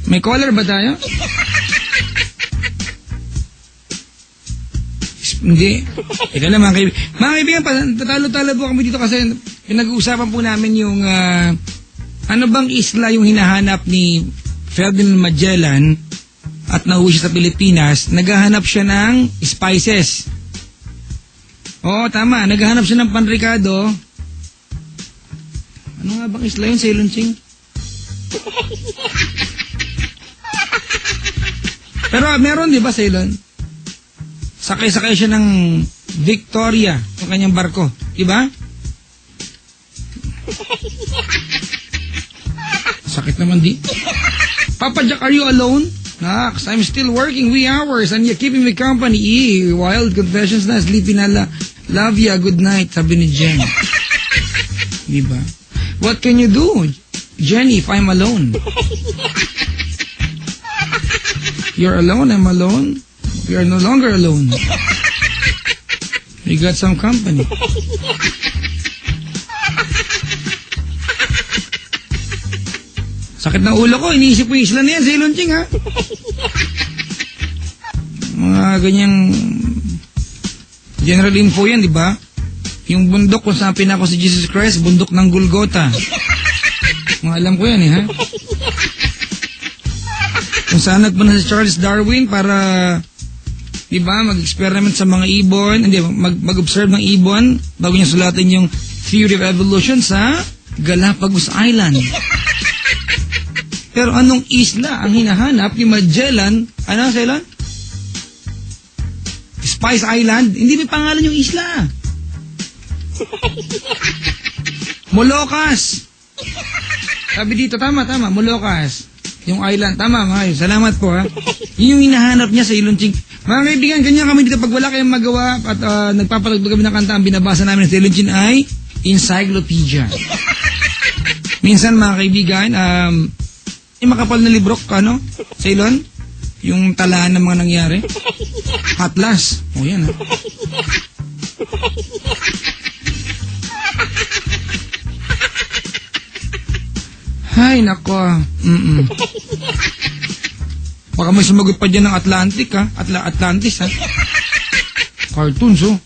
May caller ba tayo? Hindi. Ika lang mga kaibigan. Mga kaibigan, tatalo-talo po kami dito kasi pinag-uusapan po namin yung ano bang isla yung hinahanap ni Ferdinand Magellan at nauwi siya sa Pilipinas. Naghahanap siya ng spices. Oo, tama. Naghahanap siya ng panrikado. Ano nga bang isla yun, Ceylon Ching? Pero meron, di ba, Ceylon? Sakay-sakay siya ng Victoria, yung kanyang barko. Di ba? Sakit naman di. Papa Jack, are you alone? Nax, I'm still working wee hours and you're keeping me company. Wild confessions na, sleepy na love ya, good night, sabi ni Jen. Di ba? What can you do, Jenny, if I'm alone? You're alone, I'm alone. We are no longer alone. We got some company. Sakit ng ulo ko, iniisip ko yung isla na yan, Ceylon Ching, ha? Mga ganyang general info yan, di ba? Yung bundok kung saan pinako si Jesus Christ, bundok ng Golgotha. Mga alam ko yan, ha? Kung saan nagpunta si Charles Darwin para, di ba, mag-experiment sa mga ibon, hindi, mag-observe ng ibon bago niya sulatin yung theory of evolution sa Galapagos Island. Pero anong isla ang hinahanap ni Magellan? Ano, Ceylon? Spice Island? Hindi may pangalan yung isla. Moluccas. Sabi dito, tama, Moluccas. Yung island, tama, mga. Salamat po, ha. Yun yung hinahanap niya sa Ceylon Ching. Mga kaibigan, ganyan kami dito pag wala kayong magawa at nagpapatagpag kami ng kanta, ang binabasa namin sa Ceylon Ching ay encyclopedia. Minsan, mga kaibigan, yung makapal na libro, ano? Ceylon? Yung talaan ng mga nangyari? Atlas. O, yan, ha. Ay, nako. Baka may sumagot pa dyan ng Atlantic, ha? Atlantis, ha? Cartoons, oh.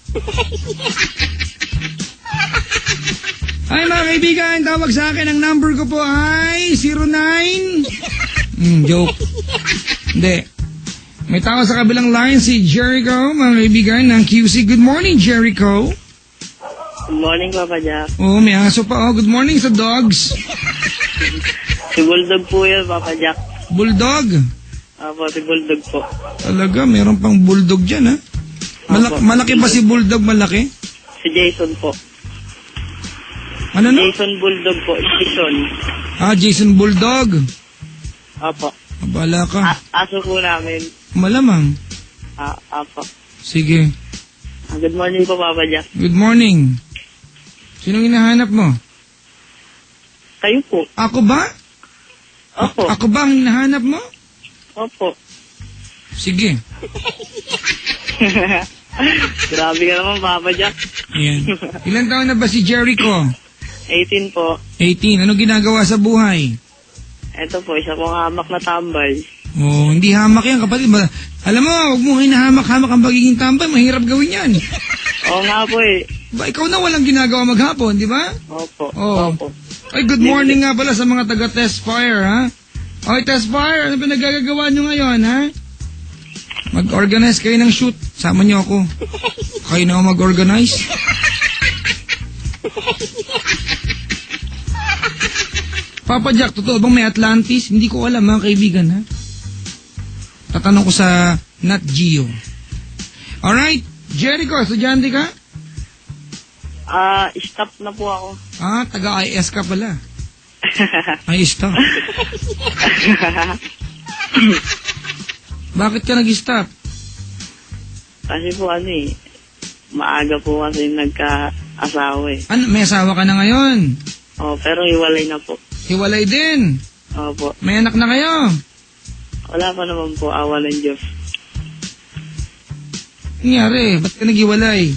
Ay, mga kaibigan, tawag sa akin. Ang number ko po ay 09... joke. Hindi. May tao sa kabilang line, si Jericho, mga kaibigan, ng QC. Good morning, Jericho. Good morning, Papa Jack. Oh, may aso pa. Oh, good morning sa dogs. Si Bulldog po yun, Papa Jack. Bulldog? Apo, si Bulldog po. Talaga, meron pang Bulldog dyan, ha? Malaki ba si Bulldog, malaki? Si Jason po. Ano no? Jason Bulldog po. Jason. Jason Bulldog. Apo. Abala ka. Aso po namin. Malamang. Apo. Sige. Good morning po, Papa Jack. Good morning. Sinong hinahanap mo? Kayo po. Ako ba? Opo. Ako ba ang hinahanap mo? Opo. Sige. Grabe ka naman, Papa Jack. Ayan. Ilan taon na ba si Jericho? 18 po. 18. Ano ginagawa sa buhay? Ito po, isa pong hamak na tambay. Oh, hindi hamak yan, kapatid. Alam mo, huwag mo hinahamak-hamak ang pagiging tambay. Mahirap gawin yan. Oo nga po eh. Ba, ikaw na walang ginagawa maghapon, di ba? Opo. Oh. Opo. Ay, good morning nga pala sa mga taga-Test Fire, ha? Oy, Test Fire, ano pinagagagawa nyo ngayon, ha? Mag-organize kayo ng shoot. Sama nyo ako. Kayo na mag-organize. Papa Jack, totoo bang may Atlantis? Hindi ko alam, mga kaibigan, ha? Tatanong ko sa Nat Geo. Alright, Jericho, estudyante ka? Stop na po ako. Taga-IS ka pala. Ay, stop. Bakit ka nag-stop? Kasi po maaga po kasi nagka-asawa eh. Ano, may asawa ka na ngayon? Pero hiwalay na po. Hiwalay din? Opo. May anak na kayo? Wala pa naman po, awa ng Diyos. Nangyari, ba't ka naghiwalay?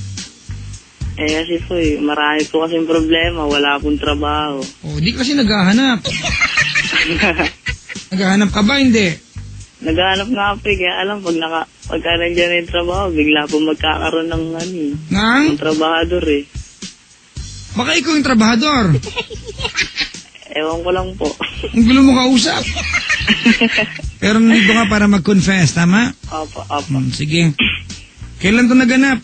Kasi po marami po kasing problema, wala pong trabaho. Di kasi naghahanap. Naghahanap ka ba? Hindi. Naghahanap nga po eh. Kaya alam, pagka nandiyan na yung trabaho, bigla po magkakaroon ng Nang? ng trabahador eh. Baka ikaw yung trabahador. Ewan ko lang po. Ang gulo mo kausap. Pero nandito ka para mag-confess, tama? Opo. Sige. Kailan to naganap?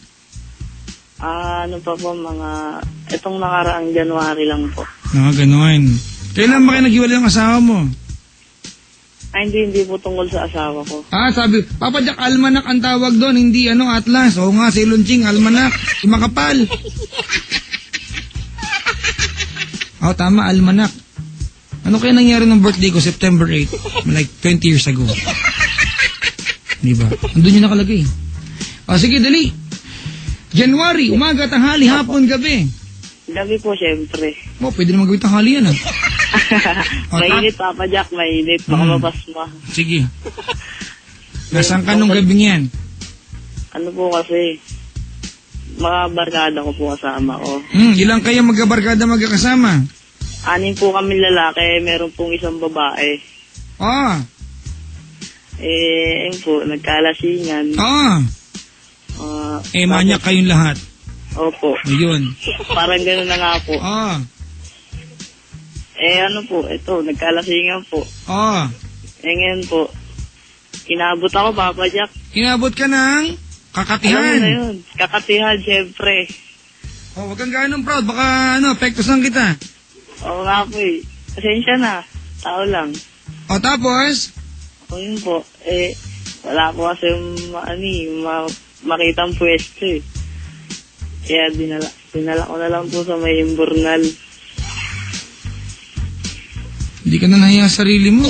Ano pa po, itong nakaraang January lang po. Gano'n. Kailan ba kayo naghiwalay ng asawa mo? Hindi po tungkol sa asawa ko. Sabi, Papa Jack, almanak ang tawag doon, hindi atlas. Oo nga, si Lunching, almanak. Makapal. Tama, almanak. Ano kaya nangyari ng birthday ko, September 8? Like 20 years ago. Di ba? Andun yung nakalagay. Sige, dali. January, umaga, tanghali, hapon, gabi. Gabi po, syempre. Pwede naman gawin tanghali yan, Mainit, Papa Jack, mainit. Baka mapasma. Sige. Nasaan ka nung gabing yan? Ano po kasi, mga barkada ko po kasama ko. Ilang kayo magkabarkada magkakasama? 6 po kami lalaki, meron pong isang babae. Yun po, nagkalasingan. Manyak kayong lahat. Opo. Ayun. Parang gano'n na nga po. Ano po, ito, nagkalasingan po. Ngayon po, inabot ako, Papa Jack. Inabot ka ng kakatihan. Alam mo na yun, kakatihan, syempre. Huwag kang ganun proud, baka pektosan kita. Oo nga po eh. Pasensya na, tao lang. Tapos? Yun po, wala po kasi makitang pwesto eh. Kaya dinala ko na lang po sa may Imbornal. Hindi ka na nahiya sa sarili mo.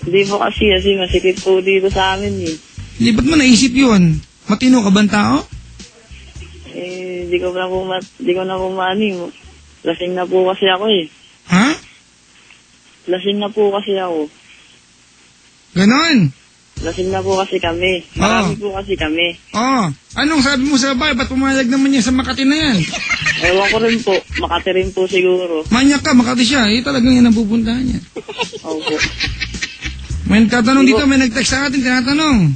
Hindi po kasi masikip po dito sa amin eh. Hindi, ba't mo naisip yun? Matino ka bang tao? Hindi ko na po lasing na po kasi ako eh. Ha? Lasing na po kasi ako. Ganon? Lasing na po kasi kami. Marami po kasi kami. Anong sabi mo sa babae? Ba't pumayag naman niya sa Makati na yan? Ewan ko rin po. Makati rin po siguro. Manyak ka, Makati siya. Talagang yan ang pupuntahan niya. Opo. May nagtatanong dito, may nag-text sa atin, tinatanong.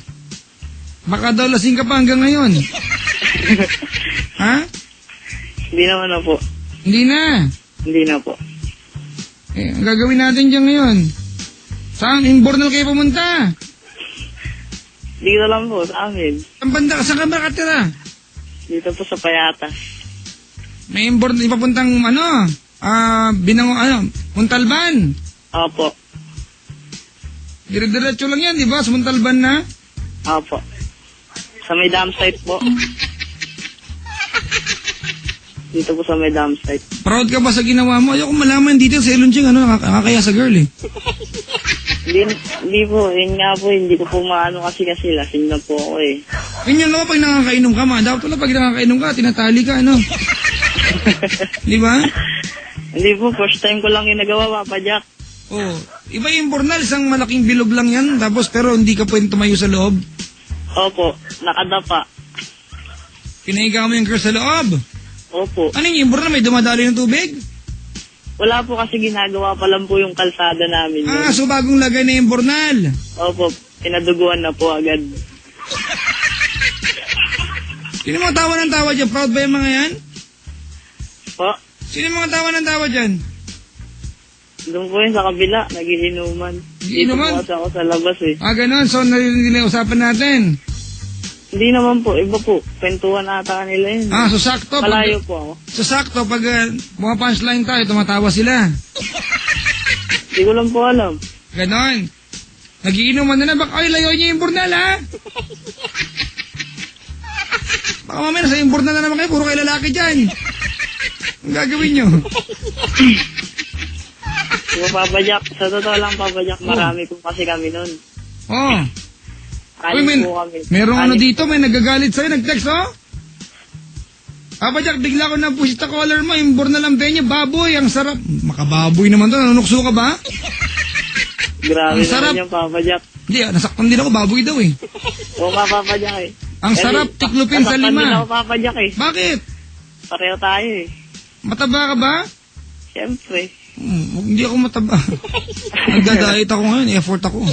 Baka daw lasing ka pa hanggang ngayon. Ha? Hindi naman na po. Hindi na. Hindi na po. Ang gagawin natin dyan ngayon? Saan? Imbornal kayo pumunta? Dito lang po, sa amin. Ang banda, saan ka ba katira? Dito po sa Payatas. May Imbornal, ipapuntang Muntalban. Opo. Dire-diretso lang yan, di ba? Sa Muntalban na? Opo. Sa may dam site po. Dito po sa may dam site. Proud ka ba sa ginawa mo? Ayoko malaman dito sa Ilunching, nakakaya sa girl eh. Hindi po, yun nga po, hindi ko po maano kasi lasing na po ako eh. Ganyan naman pag nakakainom ka, dapat wala pag nakakainom ka, tinatali ka, Di ba? Hindi po, first time ko lang yung nagawa, Papa Jack. Iba yung Imbornal, isang malaking bilog lang yan, tapos pero hindi ka pwedeng tumayo sa loob. Opo, nakadapa. Pinahiga mo yung girl sa loob? Opo. Ano yung Imbornal, may dumadali ng tubig? Wala po kasi ginagawa pa lang po yung kalsada namin. So bagong lagay na yung Imbornal? Opo, pinaduguan na po agad. Sino mga tawa ng tawa dyan? Proud ba yung mga yan? Po? Sino mga tawa ng tawa dyan? Doon po yun sa kabila, nagiinuman. Inuman? Dito po kasi ako sa labas eh. Ganon. So narinig nila usapan natin? Hindi naman po, iba po. Kwentuhan ata nila yun. So sakto. Malayo po ako. So sakto, pag mga punchline tayo, tumatawa sila. Hindi ko lang po alam. Ganon. Nagiinuman na baka layo niyo yung Imbornal, ha? Baka mamaya nasa Imbornal na naman kayo, puro kayo lalaki dyan. Ang gagawin nyo? Diba, Papa Jack? Sa totoo lang, Papa Jack, marami po kasi kami nun. Merong dito, may nagagalit sa'yo, nag-text, Papa Jack, bigla ko na push the collar mo, Imbornal ang venue, baboy, ang sarap. Makababoy naman to, nanunukso ka ba? Grabe naman yung Papa Jack. Hindi, nasaktan din ako, baboy daw eh. Oo nga, Papa Jack eh. Ang sarap tiklupin sa 5. Nasaktan din ako, Papa Jack eh. Bakit? Pareho tayo eh. Mataba ka ba? Siyempre. Hindi ako mataba. Nagda-diet ako ngayon, effort ako.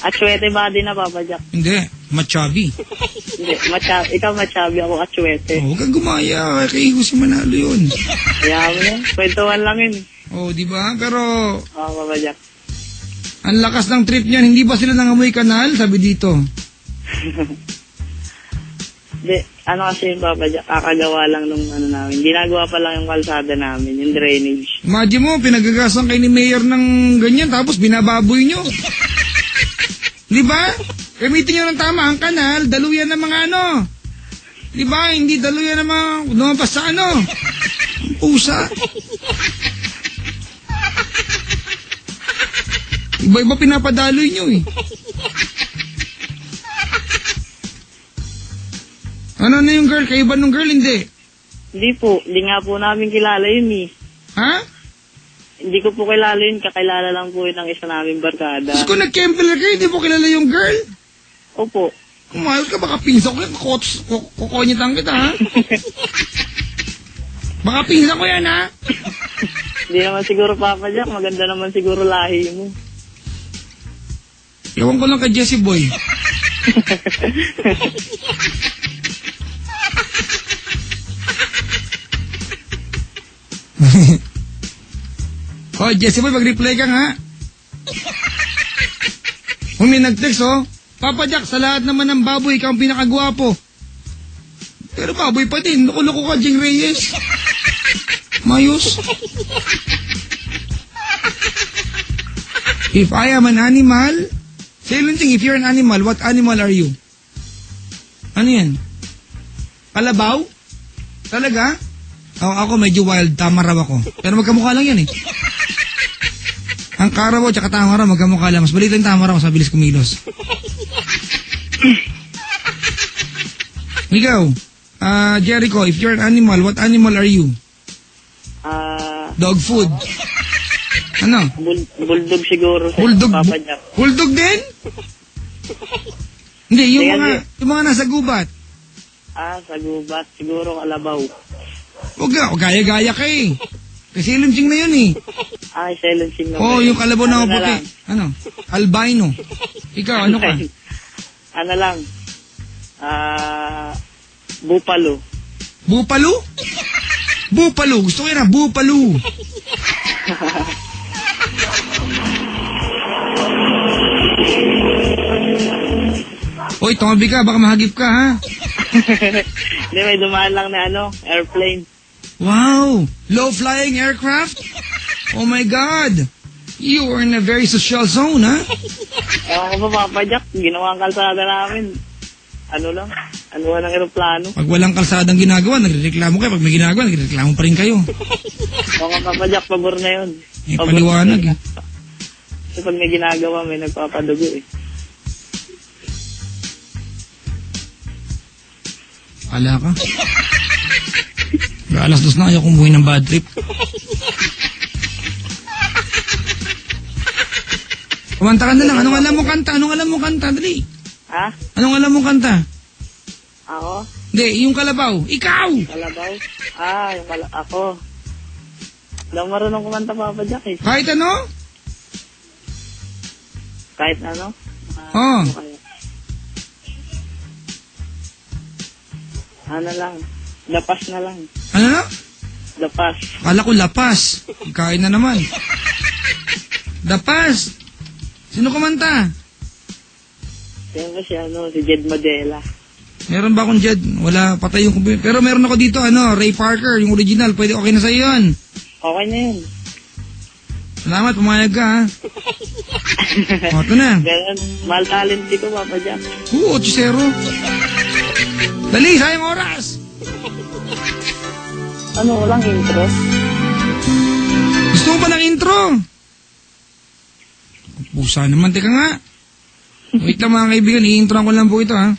Atsuete body na, Papa Jack. Hindi, machabi. Hindi, ikaw machabi, ako atsuete. Huwag kang gumaya, kay Jose Manalo yun. Kaya mo na, kwentuhan lang yun. Di ba? Pero... Papa Jack. Ang lakas ng trip niyan, hindi ba sila nangamoy kanal? Sabi dito. Hindi, kasi yung Papa Jack, kakagawa lang nung namin. Ginagawa pa lang yung kalsada namin, yung drainage. Imagine mo, pinagagasan kayo ni Mayor ng ganyan, tapos binababoy nyo. Di ba? Gamitin nyo ng tama ang kanal, daluyan ng mga Di ba? Hindi daluyan ng mga lumabas sa pusa. Iba-iba pinapadaloy nyo eh. Ano na yung girl? Kayo ba nung girl? Hindi. Hindi po. Hindi nga po namin kilala yun eh. Ha? Hindi ko po kilala yun. Kakilala lang po yun ng isa namin barkada. Tapos kung nag-campbell kayo, hindi po kilala yung girl? Opo. Kumayos ka, baka pinsa ko yan. Kukonyitan kita, ha? Baka pinsa ko yan, ha? Hindi naman siguro, Papa Jack. Maganda naman siguro lahi mo. Ewan ko lang kay Jessie Boy. Jessie Boy, mag-reply ka nga. Kung may nag-text, Papa Jack, sa lahat naman ng baboy, ikaw ang pinakagwapo. Pero baboy pa din, loko-loko ka, Jing Reyes. Mayos. If I am an animal, say Lunching, if you're an animal, what animal are you? Ano yan? Kalabaw? Talaga? Ako medyo wild, tama raw ako. Pero magkamukha lang yan eh. Ang karabaw at tama raw, magkamukha lang. Mas balik lang tama raw, mas mabilis kumilos. Ikaw, Jericho, if you're an animal, what animal are you? Dog food. Ano? Bulldog siguro. Bulldog? Papa Jack. Bulldog din? Hindi, yung mga nasa gubat. Sa gubat. Siguro kalabaw. Huwag ka, gaya-gaya ka eh. Kasi lunching na yun eh. Silencing na. Yung kalabaw na puti. Ano? Albino. Ikaw, ano ka? Ano lang? Bupalo. Bupalo? Bupalo. Gusto ko yun bupalo. Oy, tumabi ka, baka mahagip ka, ha? Hindi, may dumaan lang na airplane. Wow! Low-flying aircraft? Oh my God! You are in a very social zone, ha? Ewan ko ba, Papa Jack, ginawa ang kalsada namin. Ano ng aeroplano. Pag walang kalsadang ginagawa, nagreklamo kayo. Pag may ginagawa, nagreklamo pa rin kayo. Oo nga, Papa Jack, pabor na yun. May paliwanag, eh. Kasi pag may ginagawa, may nagpapadugo, eh. Ala ka. Alas 2 na, ayaw kong buhay ng bad trip. Kumanta ka na lang. Anong alam mo kanta? Dali. Ha? Anong alam mo kanta? Ako? Hindi, yung kalabaw. Ikaw! Kalabaw? Ako. Lang marunong kumanta, Papa Jack, eh. Kahit ano? Kahit ano? Ano lang? Lapas na lang. Ano na? Lapas. Kala ko lapas. Kain na naman. Lapas. Sino kumanta? Siyempre si Jed Madela. Meron ba akong Jed? Wala, patay yung computer. Pero meron ako dito, Ray Parker, yung original. Pwede, okay na sa'yo yun. Okay na yun. Salamat, pumayag ka, ha? Ito na. Ganun, mahal talent ko, Papa Jack. 8-0. Dali, sayang oras. Walang intro? Gusto mo ba ng intro? Pusa naman, teka nga. Wait lang mga kaibigan, i-introan ko lang po ito, ha?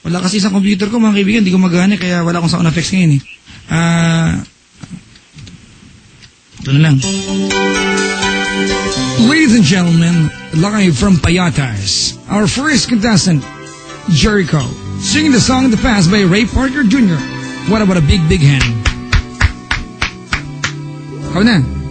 Wala kasi sa computer ko, mga kaibigan, hindi ko magana, kaya wala akong sound effects ngayon, eh. Ito na lang. Ladies and gentlemen, live from Payatas, our first contestant, Jericho, singing the song The Past by Ray Parker Jr. What about a big, big hand? Ikaw na.